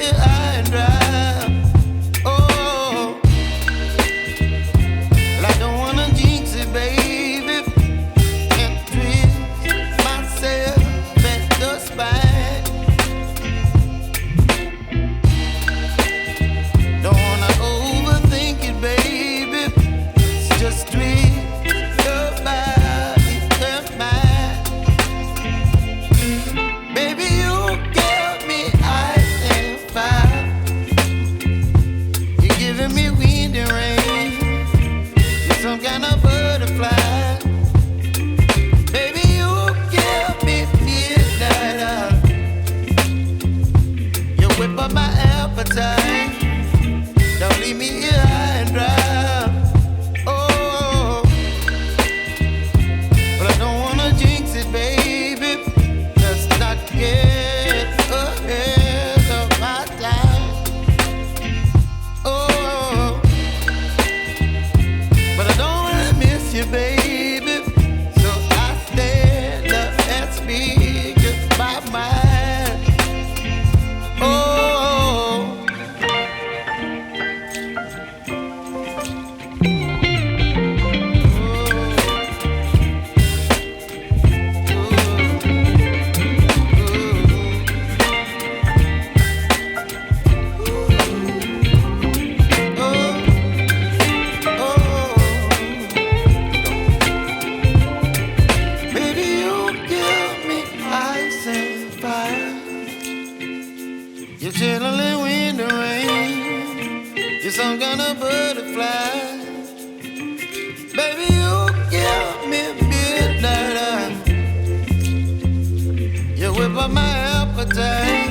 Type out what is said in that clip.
here high and dry. Oh, well, I don't wanna jinx it, baby, and twist myself at the spine. Don't wanna overthink it, baby. It's just twist your body and mine. Baby, you give me ice and fire. You're giving me wind and rain. You're some kind of butterfly. Baby, you give me midnight. You whip up my appetite. Don't leave me here high and dry. Oh, but I don't wanna jinx it, baby. Let's not get ahead of my time. Oh, but I don't wanna miss you, baby. So I stand up and speak my mind. Oh. Baby, you give me ice and fire. You're chilling wind and rain. You're some kind of butterfly. Baby, you give me midnight. You whip up my appetite.